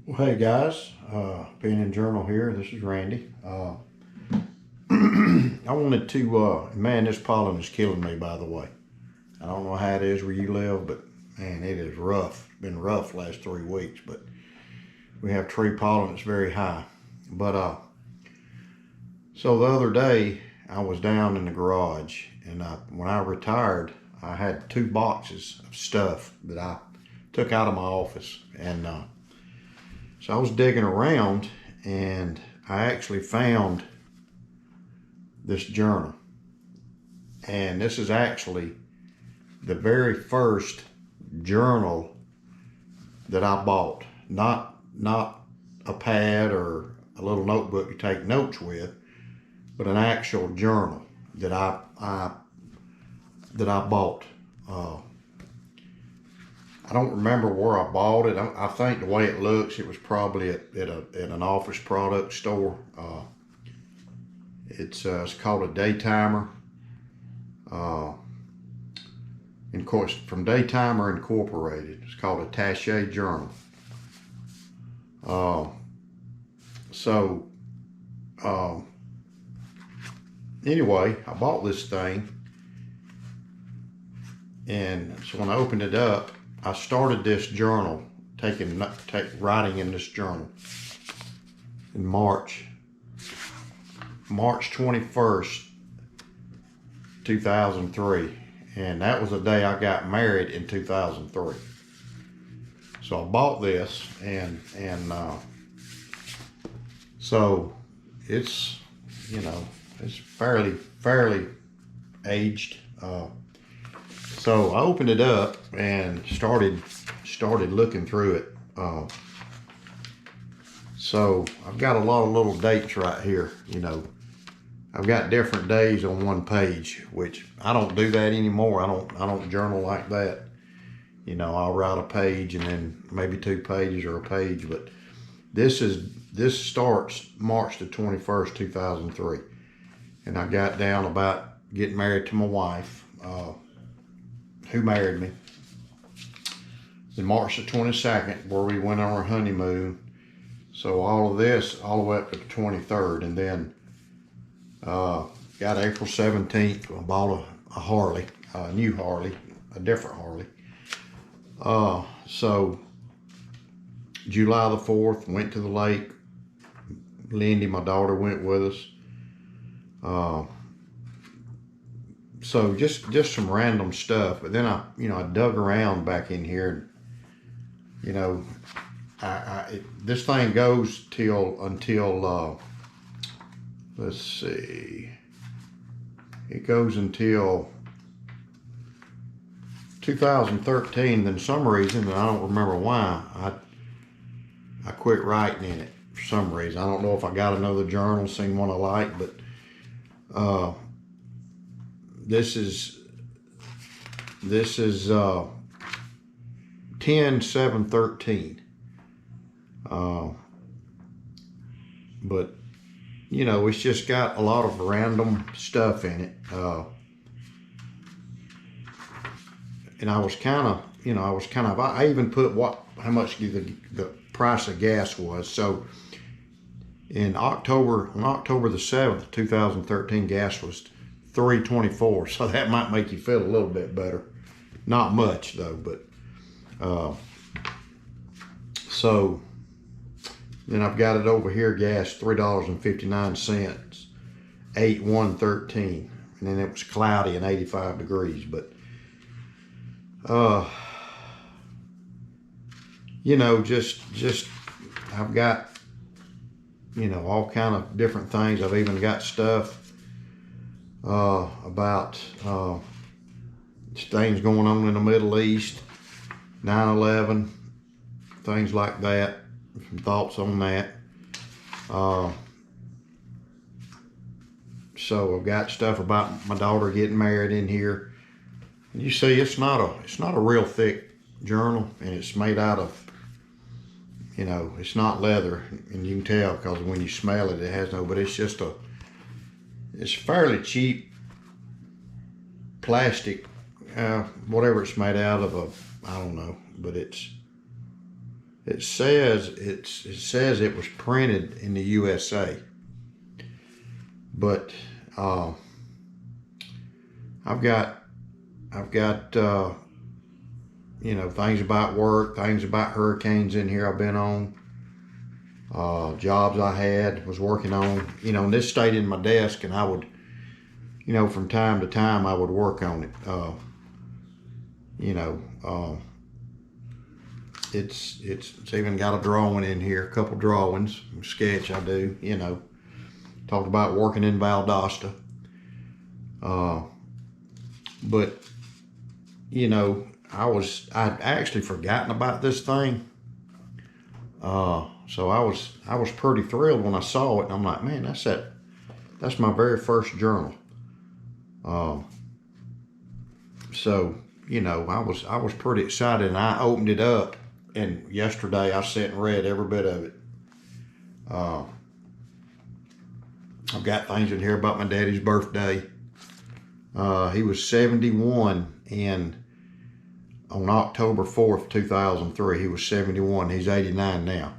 Well, hey guys, Pen and Journal here. This is Randy. I wanted to, man, this pollen is killing me, by the way. I don't know how it is where you live, but man, it is rough. It's been rough last 3 weeks, but we have tree pollen that's very high. But, so the other day I was down in the garage, and when I retired, I had 2 boxes of stuff that I took out of my office. And so I was digging around, and I actually found this journal. And this is actually the very first journal that I bought. Not a pad or a little notebook you take notes with, but an actual journal that I bought. I don't remember where I bought it. I think the way it looks, it was probably at an office product store. It's called a Daytimer. And of course, from Daytimer Incorporated. It's called a Taché Journal. Anyway, I bought this thing, and so when I opened it up, I started this journal, writing in this journal in March 21st, 2003. And that was the day I got married in 2003. So I bought this, and so it's, it's fairly aged. So I opened it up and started looking through it. So I've got a lot of little dates right here. I've got different days on one page, which I don't do that anymore. I don't journal like that. I'll write a page and then maybe 2 pages or a page. But this starts March the 21st, 2003, and I got down about getting married to my wife, who married me. Then March the 22nd, where we went on our honeymoon. So all of this, all the way up to the 23rd, and then got April 17th. I bought a Harley, a new Harley, a different Harley. So July the 4th, went to the lake. Lindy, my daughter, went with us. So just some random stuff. But then I dug around back in here, and this thing goes until let's see, it goes until 2013. Then for some reason, and I don't remember why, I quit writing in it for some reason. I don't know if I got another journal, seen one I like, but this is 10/7/13. But it's just got a lot of random stuff in it. And I even put how much the price of gas was. So on October the 7th, 2013, gas was $3.24. So that might make you feel a little bit better. Not much though, but so then I've got it over here, gas $3.59, 8/1/13, and then it was cloudy and 85 degrees. But just I've got all kind of different things. I've even got stuff about things going on in the Middle East, 9/11, things like that. Some thoughts on that. So I've got stuff about my daughter getting married in here. You see, it's not a real thick journal, and it's made out of, it's not leather, and you can tell because when you smell it, it has no. But it's it's fairly cheap plastic, whatever it's made out of. I don't know, but it's It says it says it was printed in the USA, but I've got you know, things about work, things about hurricanes in here I've been on, jobs I was working on. You know, and this stayed in my desk, and I would, you know, from time to time I would work on it. You know, it's even got a drawing in here, a couple drawings, sketch I do. You know, talked about working in Valdosta. But you know, I'd actually forgotten about this thing. So I was pretty thrilled when I saw it, and I'm like, man, that's my very first journal. So you know, I was pretty excited, and I opened it up, and yesterday I sat and read every bit of it. I've got things in here about my daddy's birthday. He was 71, and on October 4th, 2003, he was 71. He's 89 now.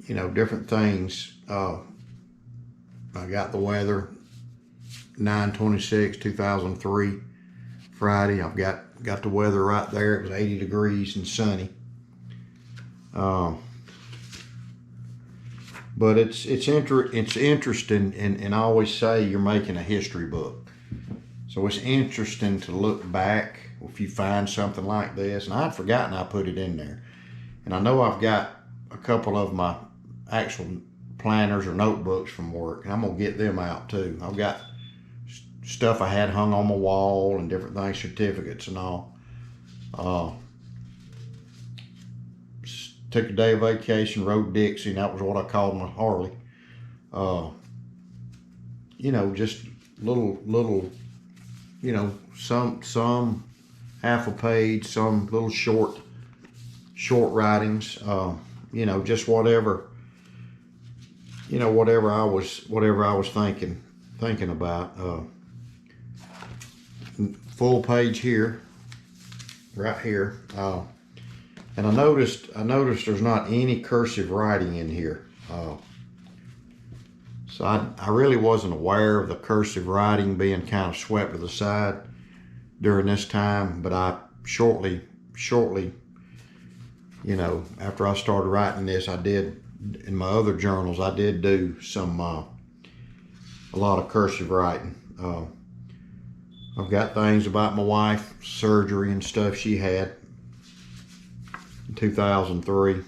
You know, different things. I got the weather, 9/26/2003, Friday. I've got the weather right there. It was 80 degrees and sunny. But it's interesting, and I always say you're making a history book. So it's interesting to look back if you find something like this. And I'd forgotten I put it in there. And I know I've got a couple of my actual planners or notebooks from work, and I'm going to get them out too. I've got stuff I had hung on my wall and different things, certificates and all. Took a day of vacation, rode Dixie, and that was what I called my Harley. You know, just little, you know, some half a page, some little short writings. You know, just whatever. You know, whatever I was thinking about. Full page here, right here. And I noticed there's not any cursive writing in here. So I really wasn't aware of the cursive writing being kind of swept to the side during this time, but I shortly, you know, after I started writing this, I did, in my other journals, I did do some, a lot of cursive writing. I've got things about my wife, surgery and stuff she had in 2003.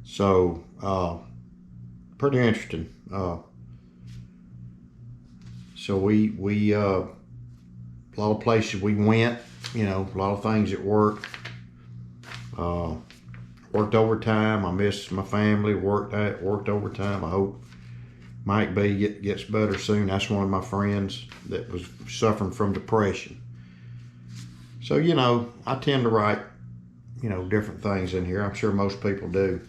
So, pretty interesting. So we a lot of places we went, you know, a lot of things at work. Worked overtime. I missed my family. Worked overtime. I hope Mike B gets better soon. That's one of my friends that was suffering from depression. So, you know, I tend to write, you know, different things in here. I'm sure most people do.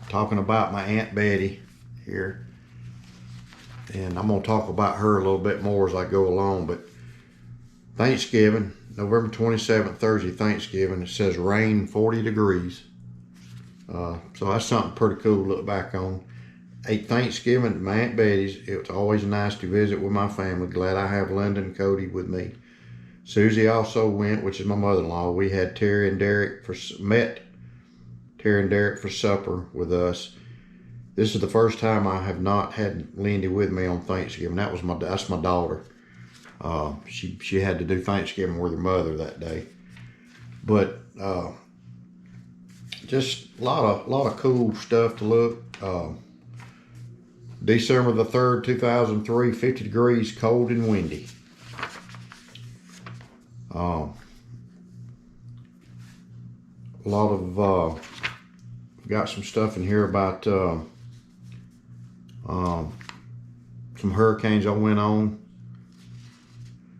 Talking about my Aunt Betty here. And I'm going to talk about her a little bit more as I go along. But Thanksgiving, November 27th, Thursday, Thanksgiving, it says rain 40 degrees. So that's something pretty cool to look back on. Ate Thanksgiving at my Aunt Betty's. It was always nice to visit with my family. Glad I have Linda and Cody with me. Susie also went, which is my mother-in-law. We had met Terry and Derek for supper with us. This is the first time I have not had Lindy with me on Thanksgiving. That's my daughter. She had to do Thanksgiving with her mother that day. But just a lot of cool stuff to look. December the 3rd, 2003, 50 degrees, cold and windy. A lot of got some stuff in here about some hurricanes I went on.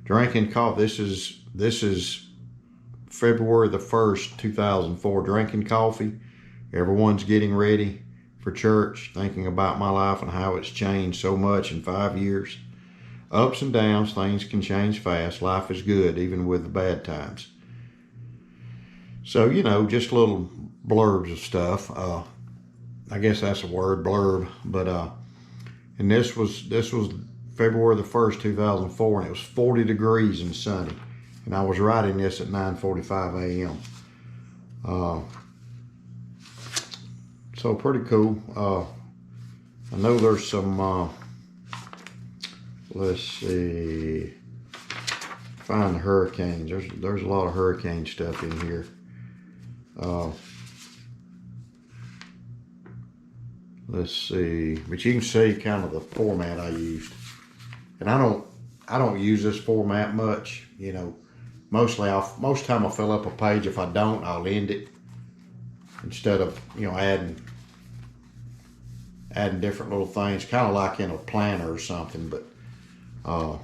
Drinking coffee. This is February the 1st, 2004. Drinking coffee. Everyone's getting ready for church, thinking about my life and how it's changed so much in 5 years. Ups and downs, things can change fast. Life is good, even with the bad times. So, you know, just little blurbs of stuff. I guess that's a word, blurb. But and this was February the 1st, 2004, and it was 40 degrees and sunny. And I was writing this at 9:45 a.m. So pretty cool. I know there's some. Let's see. Find the hurricanes. There's a lot of hurricane stuff in here. Let's see. But you can see kind of the format I used. And I don't use this format much. You know, most time I'll fill up a page. If I don't, I'll end it instead of, you know, adding different little things, kind of like in a planner or something. But I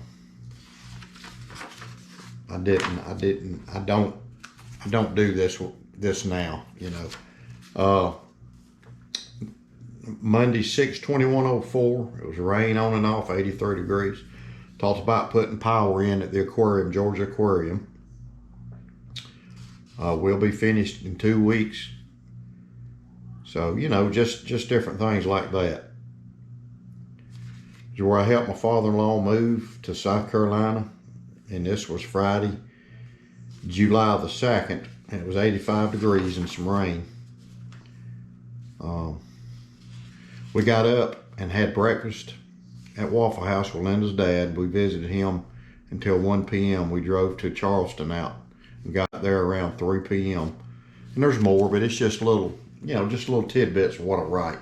don't do this now, you know. Monday 6/21/04, it was rain on and off, 83 degrees. Talked about putting power in at the aquarium, Georgia Aquarium. We'll be finished in 2 weeks. So, you know, just different things like that. Where I helped my father-in-law move to South Carolina, and this was Friday, July the 2nd, and it was 85 degrees and some rain. We got up and had breakfast at Waffle House with Linda's dad. We visited him until 1 p.m. We drove to Charleston out and got there around 3 p.m. And there's more, but it's just little, you know, just little tidbits of what I write.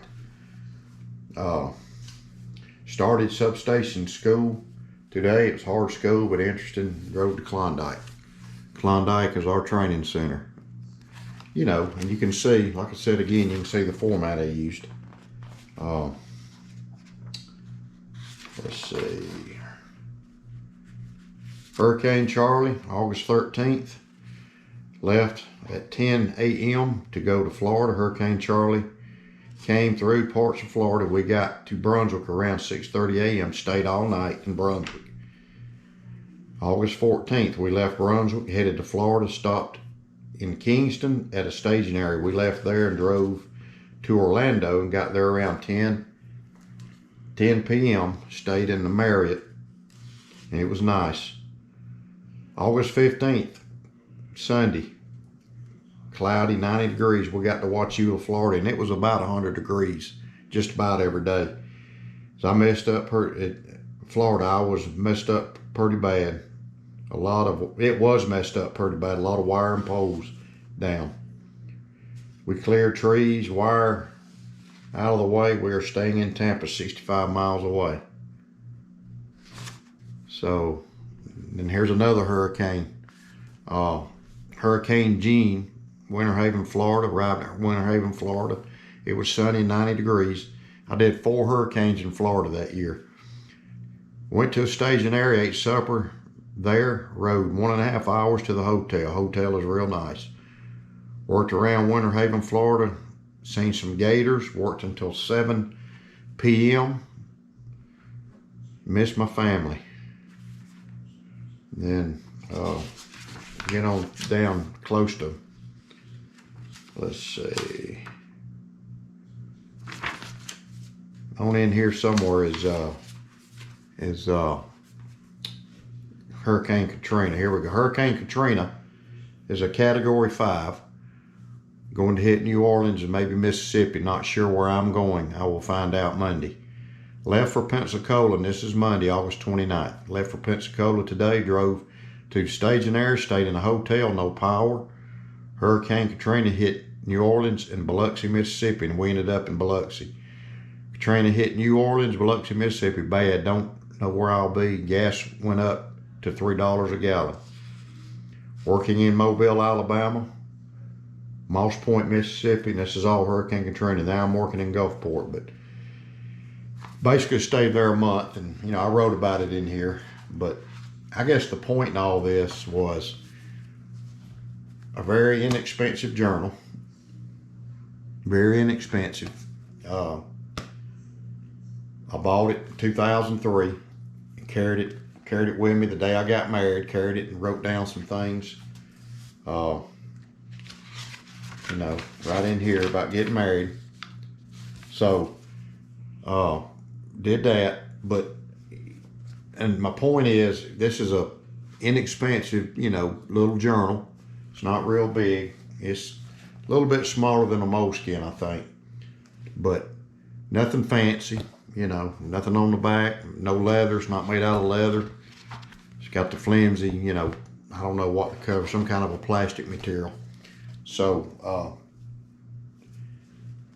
Started substation school today. It was hard school, but interesting. Drove to Klondike. Klondike is our training center. You know, and you can see, like I said again, you can see the format I used. Let's see. Hurricane Charley, August 13th. Left at 10 a.m. to go to Florida. Hurricane Charley came through parts of Florida. We got to Brunswick around 6:30 a.m. Stayed all night in Brunswick. August 14th, we left Brunswick, headed to Florida, stopped in Kingston at a staging area. We left there and drove to Orlando and got there around 10 p.m. Stayed in the Marriott, and it was nice. August 15th, Sunday, cloudy, 90 degrees. We got to Wauchula, Florida, and it was about 100 degrees just about every day. So I messed up Florida. I was messed up pretty bad. It was messed up pretty bad. A lot of wire and poles down. We cleared trees, wire out of the way. We are staying in Tampa, 65 miles away. So, then here's another hurricane. Hurricane Jean, Winter Haven, Florida. Arrived at Winter Haven, Florida. It was sunny, 90 degrees. I did 4 hurricanes in Florida that year. Went to a staging area, ate supper there, rode 1.5 hours to the hotel. Hotel is real nice. Worked around Winter Haven, Florida. Seen some gators. Worked until 7 p.m. Missed my family. Then get on down close to, let's see, on in here somewhere is Hurricane Katrina. Here we go. Hurricane Katrina is a Category 5. Going to hit New Orleans and maybe Mississippi. Not sure where I'm going. I will find out Monday. Left for Pensacola, and this is Monday, August 29th. Left for Pensacola today. Drove to staging area. Stayed in a hotel. No power. Hurricane Katrina hit New Orleans and Biloxi, Mississippi, and we ended up in Biloxi. Katrina hit New Orleans, Biloxi, Mississippi. Bad. Don't know where I'll be. Gas went up to $3 a gallon. Working in Mobile, Alabama. Moss Point, Mississippi, and this is all Hurricane Katrina. Now I'm working in Gulfport, but basically stayed there a month, and you know, I wrote about it in here. But I guess the point in all this was a very inexpensive journal. Very inexpensive. I bought it in 2003. It carried it with me the day I got married, carried it and wrote down some things, you know, right in here about getting married. So, did that, and my point is, this is a inexpensive, you know, little journal. It's not real big. It's a little bit smaller than a Moleskine, I think, but nothing fancy, you know, nothing on the back, no leather. It's not made out of leather. It's got the flimsy, you know, I don't know what to cover, some kind of a plastic material. So,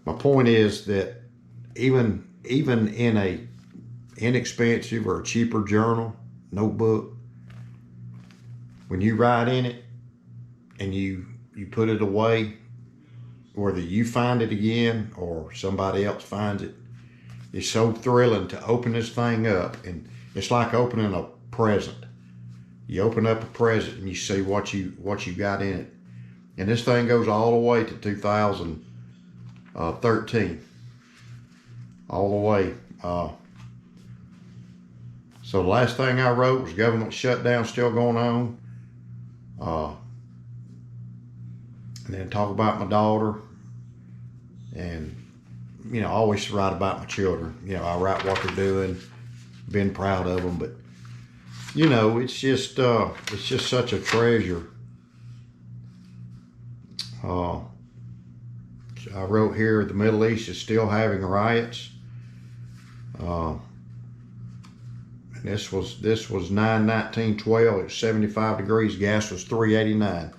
my point is that even in a inexpensive or a cheaper journal, notebook, when you write in it and you put it away, whether you find it again or somebody else finds it, it's so thrilling to open this thing up, and it's like opening a present. You open up a present and you see what you got in it. And this thing goes all the way to 2013. All the way. So the last thing I wrote was government shutdown still going on. And then talk about my daughter. And, you know, I always write about my children. You know, I write what they're doing, been proud of them. But, you know, it's just such a treasure. I wrote here, the Middle East is still having riots. And this was 9/19/12. It was 75 degrees. Gas was $3.89.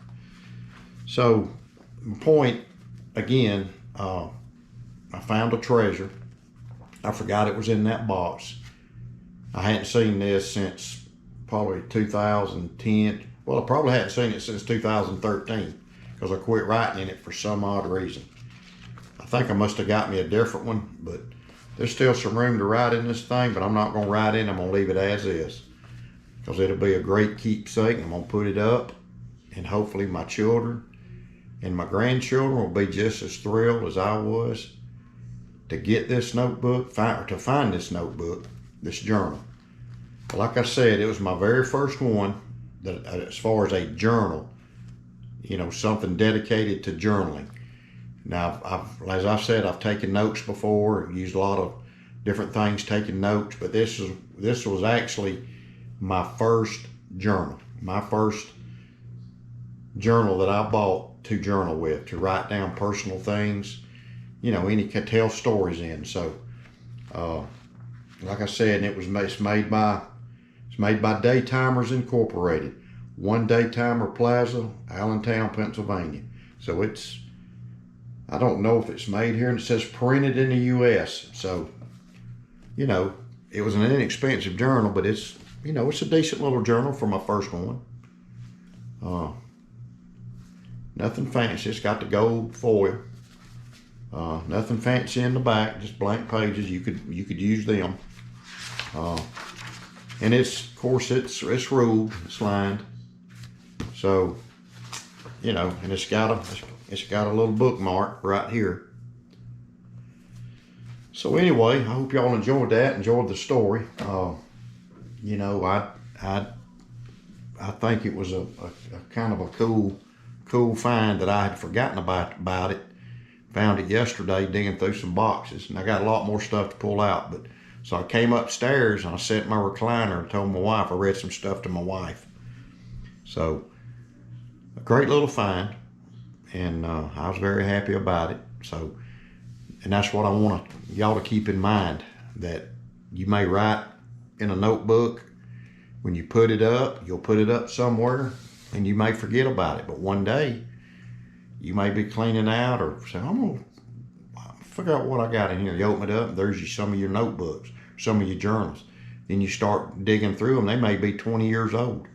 So, my point again, I found a treasure. I forgot it was in that box. I hadn't seen this since probably 2010. Well, I probably hadn't seen it since 2013 because I quit writing in it for some odd reason. I think I must have got me a different one, but there's still some room to write in this thing, but I'm not going to write in. I'm going to leave it as is because it'll be a great keepsake. I'm going to put it up, and hopefully my children and my grandchildren will be just as thrilled as I was to get this notebook, to find this notebook, this journal. Like I said, it was my very first one that, as far as a journal, you know, something dedicated to journaling. Now, as I said, I've taken notes before, used a lot of different things taking notes, but this was actually my first journal, that I bought to journal with, to write down personal things, you know, could tell stories in. So, like I said, it's made by Daytimers Incorporated, One Daytimer Plaza, Allentown, Pennsylvania. So I don't know if it's made here, and it says printed in the U.S. So, you know, it was an inexpensive journal, but it's a decent little journal for my first one. Nothing fancy. It's got the gold foil. Nothing fancy in the back, just blank pages. You could use them. And of course it's ruled, it's lined. So, you know, and it's got a little bookmark right here. So anyway, I hope y'all enjoyed the story. You know, I think it was a kind of a cool find that I had forgotten about it. Found it yesterday digging through some boxes, and I got a lot more stuff to pull out. But so I came upstairs and I sat in my recliner and told my wife, I read some stuff to my wife. So a great little find, and I was very happy about it. So, and that's what I want y'all to keep in mind, that you may write in a notebook. When you put it up, you'll put it up somewhere and you may forget about it. But one day you may be cleaning out or say, I'm going to figure out what I got in here. You open it up and there's some of your notebooks, some of your journals. Then you start digging through them. They may be 20 years old,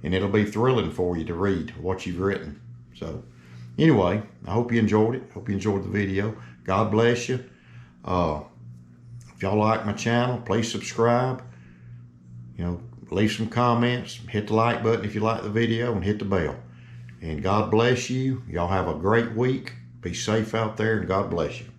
and it'll be thrilling for you to read what you've written. So anyway, I hope you enjoyed it. Hope you enjoyed the video. God bless you. If y'all like my channel, please subscribe. You know, leave some comments. Hit the like button if you like the video, and hit the bell. And God bless you. Y'all have a great week. Be safe out there, and God bless you.